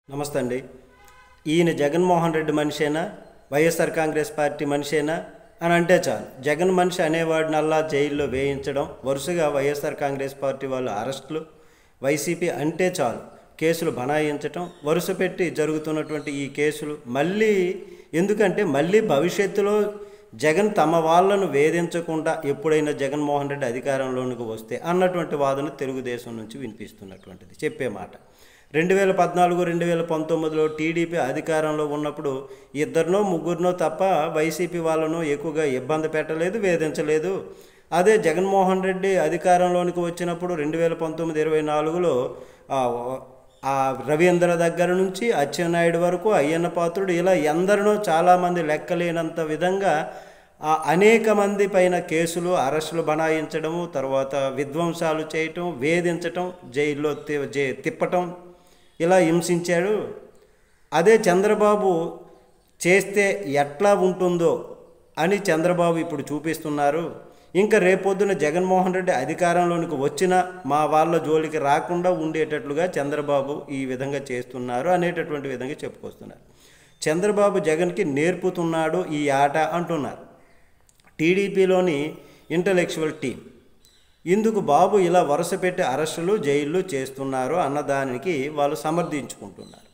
నమస్తే అండి. ఈయన జగన్మోహన్ రెడ్డి మనిషేనా, వైఎస్ఆర్ కాంగ్రెస్ పార్టీ మనిషేనా అని అంటే చాలు, జగన్ మనిషి అనేవాడినల్లా జైల్లో వేయించడం, వరుసగా వైఎస్ఆర్ కాంగ్రెస్ పార్టీ వాళ్ళు అరెస్టులు, వైసీపీ అంటే చాలు కేసులు బనాయించటం, వరుస పెట్టి జరుగుతున్నటువంటి ఈ కేసులు ఎందుకంటే మళ్ళీ భవిష్యత్తులో జగన్ తమ వాళ్ళను వేధించకుండా ఎప్పుడైనా జగన్మోహన్ రెడ్డి అధికారంలోనికి వస్తే అన్నటువంటి వాదన తెలుగుదేశం నుంచి వినిపిస్తున్నటువంటిది చెప్పే మాట. 2014, 2019లో టీడీపీ అధికారంలో ఉన్నప్పుడు ఇద్దరినో ముగ్గురినో తప్ప వైసీపీ వాళ్ళను ఎక్కువగా ఇబ్బంది పెట్టలేదు, వేధించలేదు. అదే జగన్మోహన్ రెడ్డి అధికారంలోనికి వచ్చినప్పుడు 2019-24లో రవీంద్ర దగ్గర నుంచి అచ్చెన్నాయుడు వరకు, అయ్యన్న పాత్రుడు, ఇలా ఎందరినో చాలామంది లెక్కలేనంత విధంగా అనేక మంది పైన కేసులు, అరెస్టులు బనాయించడము, తర్వాత విధ్వంసాలు చేయటం, వేధించటం, జైల్లో తిప్పటం, ఇలా హింసించాడు. అదే చంద్రబాబు చేస్తే ఎట్లా ఉంటుందో అని చంద్రబాబు ఇప్పుడు చూపిస్తున్నారు. ఇంకా రేపొద్దున జగన్మోహన్ రెడ్డి అధికారంలోనికి వచ్చినా మా వాళ్ళ జోలికి రాకుండా ఉండేటట్లుగా చంద్రబాబు ఈ విధంగా చేస్తున్నారు అనేటటువంటి విధంగా చెప్పుకొస్తున్నారు. చంద్రబాబు జగన్కి నేర్పుతున్నాడు ఈ ఆట అంటున్నారు టీడీపీలోని ఇంటలెక్చువల్ టీం. ఇందుకు బాబు ఇలా వరుస పెట్టి అరెస్టులు, జైళ్ళు చేస్తున్నారు అన్నదానికి వాళ్ళు సమర్థించుకుంటున్నారు.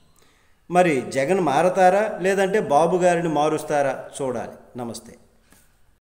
మరి జగన్ మారతారా లేదంటే బాబు గారిని మారుస్తారా చూడాలి. నమస్తే.